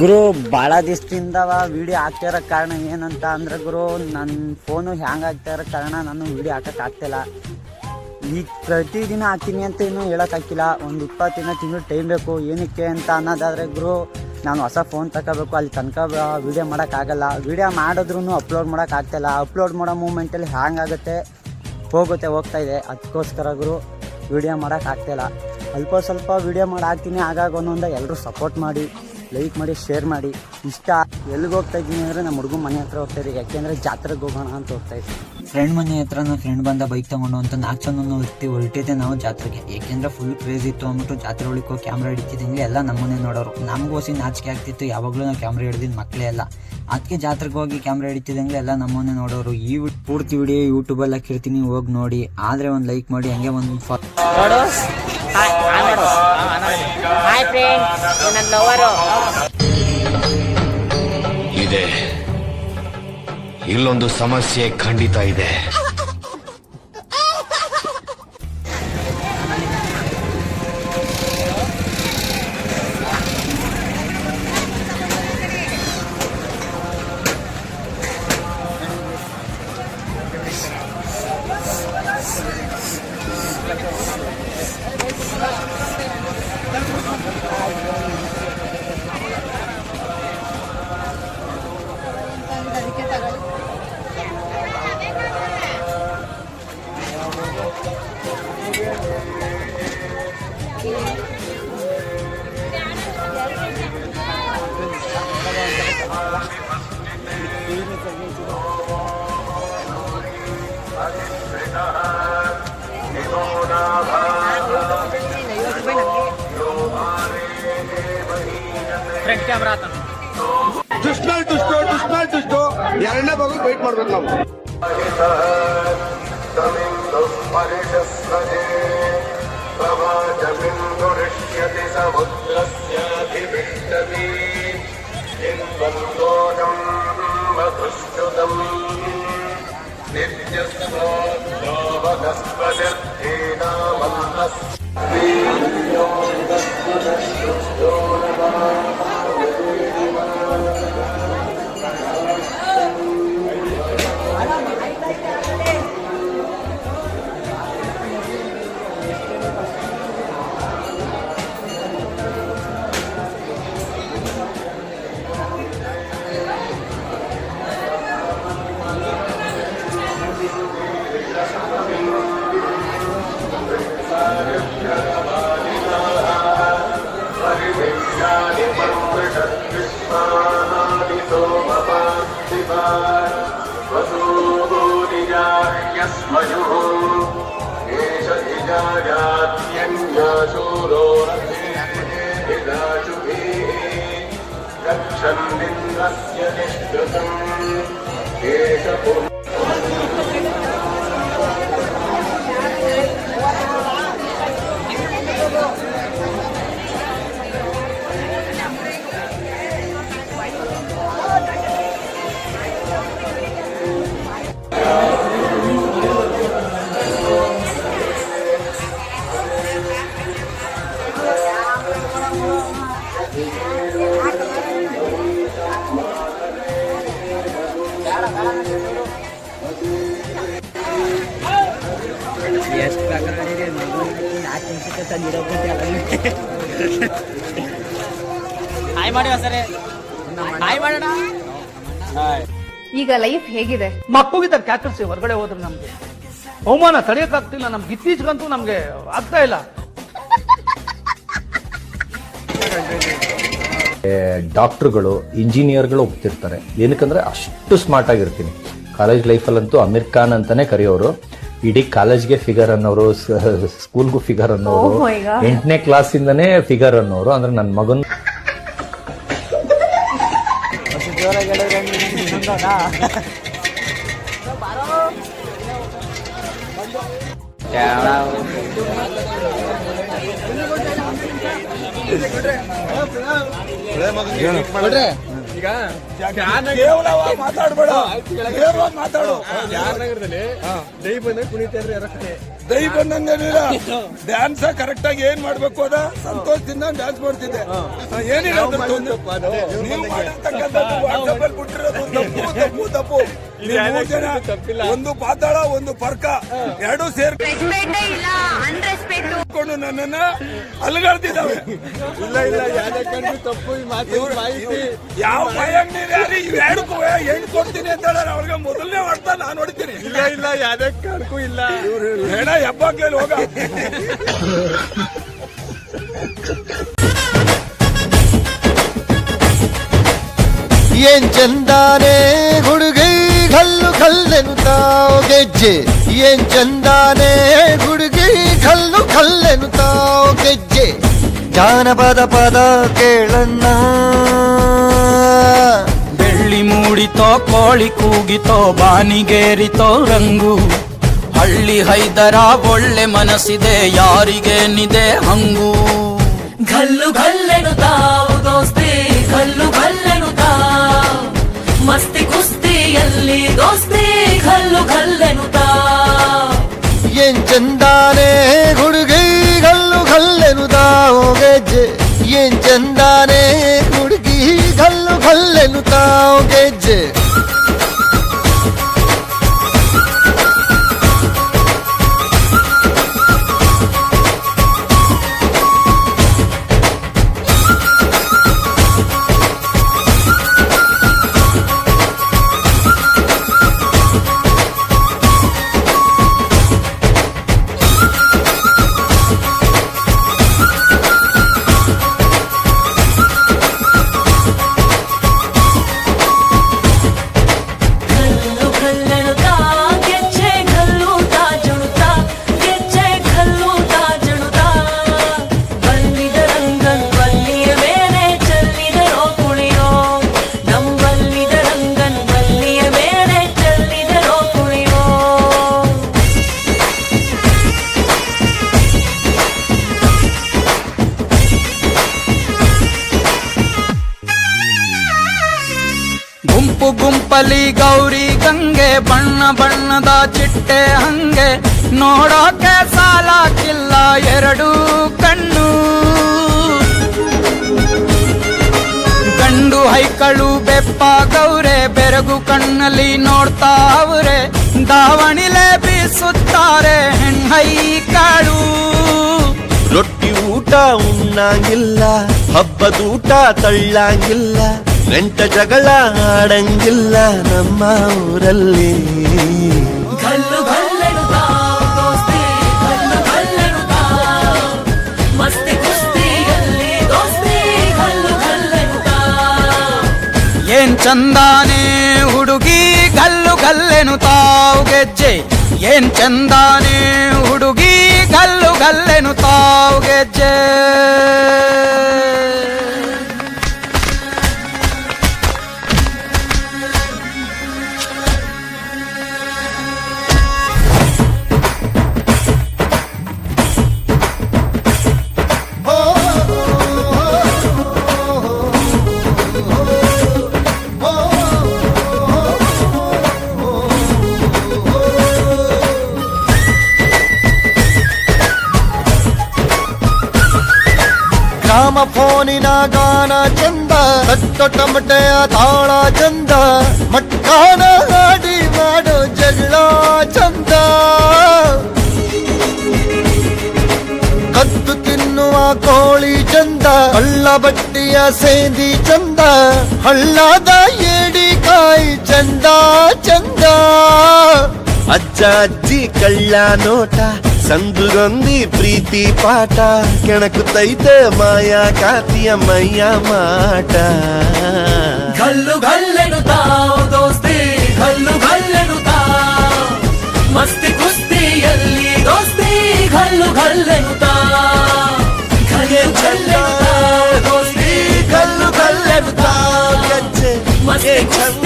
ಗುರು ಭಾಳ ದಿವಸದಿಂದ ವಿಡಿಯೋ ಹಾಕ್ತಿರೋ ಕಾರಣ ಏನಂತ ಅಂದ್ರೆ ಗುರು ನನ್ನ ಫೋನು ಹ್ಯಾಂಗ್ ಆಗ್ತಾ ಇರೋ ಕಾರಣ ನಾನು ವಿಡಿಯೋ ಹಾಕೋಕ್ಕಾಗ್ತಿಲ್ಲ. ಈಗ ಪ್ರತಿದಿನ ಹಾಕ್ತೀನಿ ಅಂತ ಇನ್ನೂ ಹೇಳೋಕ್ಕಾಗಿಲ್ಲ. ಒಂದು 20 ದಿನ ತಿಂಗಳು ಟೈಮ್ ಬೇಕು. ಏನಕ್ಕೆ ಅಂತ ಅನ್ನೋದಾದರೆ ಗುರು ನಾನು ಹೊಸ ಫೋನ್ ತಗೋಬೇಕು, ಅಲ್ಲಿ ತನಕ ವೀಡಿಯೋ ಮಾಡೋಕ್ಕಾಗಲ್ಲ. ವೀಡಿಯೋ ಮಾಡಿದ್ರೂ ಅಪ್ಲೋಡ್ ಮಾಡೋಕ್ಕಾಗ್ತಾಯಿಲ್ಲ. ಅಪ್ಲೋಡ್ ಮಾಡೋ ಮೂಮೆಂಟಲ್ಲಿ ಹ್ಯಾಂಗ್ ಆಗುತ್ತೆ, ಹೋಗ್ತಾ ಇದೆ. ಅದಕ್ಕೋಸ್ಕರ ಗುರು ವೀಡಿಯೋ ಮಾಡೋಕ್ಕಾಗ್ತಾಯಿಲ್ಲ. ಸ್ವಲ್ಪ ವೀಡಿಯೋ ಮಾಡಿ ಹಾಕ್ತೀನಿ. ಆಗಾಗ ಒಂದೊಂದು ಎಲ್ಲರೂ ಸಪೋರ್ಟ್ ಮಾಡಿ, ಲೈಕ್ ಮಾಡಿ, ಶೇರ್ ಮಾಡಿ. ಇಷ್ಟ ಎಲ್ಲಿಗೆ ಹೋಗ್ತಾ ಇದ್ದೀನಿ ಅಂದರೆ ನಮ್ಮ ಹುಡುಗನ ಮನೆ ಹತ್ರ ಹೋಗ್ತಾಯಿದ್ದೆ. ಯಾಕೆಂದರೆ ಜಾತ್ರೆಗೆ ಹೋಗೋಣ ಅಂತ ಹೋಗ್ತಾಯಿದ್ದೆ. ಫ್ರೆಂಡ್ ಮನೆ ಹತ್ರ ನನ್ನ ಫ್ರೆಂಡ್ ಬಂದ ಬೈಕ್ ತೊಗೊಂಡು ಅಂತ 4 ಜನ ಹೊರಟಿದ್ದೆ ನಾವು ಜಾತ್ರೆಗೆ. ಏಕೆಂದರೆ ಫುಲ್ ಕ್ರೇಜ್ ಇತ್ತು ಅಂದ್ಬಿಟ್ಟು ಜಾತ್ರೆ ಒಳಗೆ ಹೋಗಿ ಕ್ಯಾಮ್ರಾ ಹಿಡಿತಿದ್ದಂಗೆ ಎಲ್ಲ ನಮ್ಮನ್ನೇ ನೋಡೋರು. ನಮಗೂ ಹೊಸಿ ನಾಚಿಕೆ ಆಗ್ತಿತ್ತು. ಯಾವಾಗಲೂ ನಾವು ಕ್ಯಾಮ್ರಾ ಹಿಡಿದಿದ್ದು ಮಕ್ಕಳೇ ಎಲ್ಲ. ಅದಕ್ಕೆ ಜಾತ್ರೆಗೆ ಹೋಗಿ ಕ್ಯಾಮ್ರಾ ಹಿಡಿತಿದ್ದಂಗೆ ಎಲ್ಲ ನಮ್ಮನ್ನೇ ನೋಡೋರು. ಈ ಪೂರ್ತಿ ವಿಡಿಯೋ ಯೂಟ್ಯೂಬಲ್ಲಿ ಹಾಕಿರ್ತೀನಿ, ಹೋಗಿ ನೋಡಿ. ಆದರೆ ಒಂದು ಲೈಕ್ ಮಾಡಿ, ಹಂಗೆ ಒಂದು ಇದೆ. ಇಲ್ಲೊಂದು ಸಮಸ್ಯೆ ಖಂಡಿತ ಇದೆ. ಫ್ರಂಟ್ ಕ್ಯಾಮ್ರಾ ದುಷ್ಟು ಎರಡನೇ ಭಾಗ ವೇಟ್ ಮಾಡ್ಬೇಕು ನಾವು. ಎಷ್ಟು ಪ್ರಕಾರ 4 ನಿಮಿಷಕ್ಕೆ ತಂದಿರೋದು. ಹಾಯ್ ಮಾಡಿ ಸರಿ, ಹಾಯ್ ಮಾಡೋಣ. ಈಗ ಲೈಫ್ ಹೇಗಿದೆ? ಮಕ್ಕಳಿಗೆ ಕ್ಯಾಕರ್ಸಿ ಹೊರಗಡೆ ಹೋದ್ರೆ ನಮ್ಗೆ ಅವಮಾನ ತಡೆಯಕ್ಕಾಗ್ತಿಲ್ಲ. ನಮ್ಗೆ ಇತ್ತೀಚೆಗಂತೂ ನಮ್ಗೆ ಆಗ್ತಾ ಇಲ್ಲ. ಡಾಕ್ಟರ್ಗಳು, ಇಂಜಿನಿಯರ್ಗಳು ಹೋಗ್ತಿರ್ತಾರೆ. ಏನಕ್ಕಂದ್ರೆ ಅಷ್ಟು ಸ್ಮಾರ್ಟ್ ಆಗಿರ್ತೀನಿ. ಕಾಲೇಜ್ ಲೈಫಲ್ಲಂತೂ ಅಮೀರ್ ಖಾನ್ ಅಂತಾನೆ ಕರೆಯೋರು. ಇಡೀ ಕಾಲೇಜ್ಗೆ ಫಿಗರ್ ಅನ್ನೋರು, ಸ್ಕೂಲ್ಗೂ ಫಿಗರ್ ಅನ್ನೋರು, 8ನೇ ಕ್ಲಾಸಿಂದನೇ ಫಿಗರ್ ಅನ್ನೋರು. ಅಂದ್ರೆ ನನ್ನ ಮಗನ್ ಕೇವಲವಾಗಿ ಮಾತಾಡ್ಬೇಡ, ನೇರವಾಗಿ ಮಾತಾಡು. ನಗರದಲ್ಲಿ ದೈ ಬಂದ ಕುಣಿತಾರೆ ಯಾರ ಕಡೆ ದೈ ಬಂದಂಗೇನಿಲ್ಲ, ಡ್ಯಾನ್ಸ್ ಕರೆಕ್ಟ್ ಆಗಿ ಏನ್ ಮಾಡ್ಬೇಕು ಅದ ಸಂತೋಷದಿಂದ ಡ್ಯಾನ್ಸ್ ಮಾಡ್ತಿದ್ದೆ. ಏನಿಲ್ಲ ನೀವು ಮಾಡಿರ್ತಕ್ಕಂಥದ್ದು ವಾಟ್ಸಪ್ ಅಲ್ಲಿ ಬಿಟ್ಟಿರೋದು ತಪ್ಪು ತಪ್ಪು. ನೀವು 3 ಜನ, ಒಂದು ಪಾತಾಳ ಒಂದು ಪರ್ಕ, ಎರಡೂ ಸೇರ್ಕೊಂಡು ನನ್ನನ್ನ ಅಲುಗಾಡ್ತಿದ್ದಾವೆ. ಇಲ್ಲ ಯಾವ್ದಕ್ಕೂ ತಪ್ಪು ಈ ಮಾತು ಮಾಹಿತಿ ಯಾವ ಭಯಂಗ್ ಯಾರು ಇವೆರಡಕ್ಕೂ ಹೆಣ್ಣು ಕೊಡ್ತೀನಿ ಅಂತ ಹೇಳ ಅವ್ರಿಗೆ ಮೊದಲನೇ ಮಾಡ್ತಾ ನಾನು ಹೊಡಿತೀನಿ. ಇಲ್ಲ ಯಾವ್ದಕ್ಕೂ ಇಲ್ಲ ಹೇಳ ಹೆಬ್ಬಾಗ್ಲೇಲಿ ಹೋಗ. ಏನ್ ಚಂದಾನೆ ಹುಡುಗಿ ಕಲ್ಲು ಕಲ್ಲೆನುತ್ತಾವ್ ಗೆಜ್ಜೆ, ಏನ್ ಚಂದಾನೆ ಹುಡುಗಿ ಕಲ್ಲು ಕಲ್ಲೆನುತ್ತಾವ್ ಗೆಜ್ಜೆ. ಜಾನಪದ ಪದ ಕೇಳನ್ನ, ಬೆಳ್ಳಿ ಮೂಡಿತೋ ಕೋಳಿ ಕೂಗಿತೋ ಬಾನಿಗೇರಿತೋ ರಂಗು. ಹಳ್ಳಿ ಹೈದರ ಒಳ್ಳೆ ಮನಸ್ಸಿದೆ ಯಾರಿಗೇನಿದೆ ಹಂಗು. ಗಲ್ಲು ಗಲ್ಲೆನುತ್ತಾವ್ ದೋಸ್ತಿ, ಗಲ್ಲು ಗಲ್ಲೆನುತ್ತಾವ್ ಮಸ್ತಿ ಕುಸ್ತಿಯಲ್ಲಿ ದೋಸ್ತಿ, ಗಲ್ಲು ಗಲ್ಲೆನುತ್ತಾವ್. ಏನ್ ಚಂದಾನೆ ಹುಡುಗಿ ಕಲ್ಲು ಕಲ್ಲೆನುತ್ತಾವ್ ಗೆಜ್ಜೆ, ಏನ್ ಚಂದಾನೆ ಹುಡುಗಿ ಕಲ್ಲು ಕಲ್ಲೆನುತ್ತಾವ್ ಗೆಜ್ಜೆ. ಗುಂಪು ಗುಂಪಲಿ ಗೌರಿ ಗಂಗೆ, ಬಣ್ಣ ಬಣ್ಣದ ಚಿಟ್ಟೆ ಹಂಗೆ. ನೋಡೋಕೆ ಸಾಲಾಕಿಲ್ಲ ಎರಡು ಕಣ್ಣು. ಗಂಡು ಹೈಕಳು ಬೆಪ್ಪ ಗೌರೆ ಬೆರಗು ಕಣ್ಣಲ್ಲಿ ನೋಡ್ತಾ ಅವ್ರೆ. ದಾವಣಿಲೆ ಬೀಸುತ್ತಾರೆ ಹೆಣ್ಣೈಕಾಳು. ರೊಟ್ಟಿ ಊಟ ಉಣ್ಣಂಗಿಲ್ಲ, ಹಬ್ಬದೂಟ ತಳ್ಳಂಗಿಲ್ಲ, ನೆಂಟ ಜಗಳ ಆಡಂಗಿಲ್ಲ ನಮ್ಮ ಊರಲ್ಲಿ. ಗಲ್ಲು ಗಲ್ಲೆನುತ್ತಾವ್ ದೋಸ್ತಿ, ಗಲ್ಲು ಗಲ್ಲೆನುತ್ತಾವ್ ಮಸ್ತಿ ಕುಸ್ತಿಯಲ್ಲಿ ದೋಸ್ತಿ, ಗಲ್ಲು ಗಲ್ಲೆನುತ್ತಾವ್. ಏನ್ ಚಂದಾನೆ ಹುಡುಗಿ ಗಲ್ಲು ಗಲ್ಲೆನುತ್ತಾವ್ ಗೆಜ್ಜೆ, ಏನ್ ಚಂದಾನೆ ಹುಡುಗಿ ಗಲ್ಲು ಗಲ್ಲೆನುತ್ತಾವ್ ಗೆಜ್ಜೆ. ಗ್ರಾಮ ಫೋನಿನ ಗಾನ ಚಂದ, ತಟ್ಟೊಟಮಟೆಯ ತಾಳ ಚಂದ, ಮಟ್ಕಾನ ಹಾಡಿ ಮಾಡೋ ಜಗಳ ಚಂದ. ಕದ್ದು ತಿನ್ನುವ ಕೋಳಿ ಚಂದ, ಹಳ್ಳ ಬಟ್ಟಿಯ ಸೇಂದಿ ಚಂದ, ಹಳ್ಳದ ಏಡಿಕಾಯಿ ಚಂದ ಚಂದ. ಅಜ್ಜ ಅಜ್ಜಿ ಕಳ್ಳ ನೋಟ, ಸಂದುಗೊಂದಿ ಪ್ರೀತಿ ಪಾಠ, ಕೆಣಕುತ್ತೈತೆ ಮಾಯಾ ಕಾತಿಯ ಮೈಯ ಮಾಟ. ಗಲ್ಲು ಗಲ್ಲೆನುತ್ತಾವ್ ದೋಸ್ತಿ, ಗಲ್ಲು ಗಲ್ಲೆನುತ್ತಾವ್ ಮಸ್ತಿ ಕುಸ್ತಿಯಲ್ಲಿ ದೋಸ್ತಿ, ಗಲ್ಲು ಗಲ್ಲೆನುತ್ತಾವ್. ಗಲ್ಲು ಗಲ್ಲೆನುತ್ತಾವ್ ದೋಸ್ತಿ, ಗಲ್ಲು ಗಲ್ಲೆನುತ್ತಾವ್ ಮಸ್ತಿ ಕುಸ್ತಿ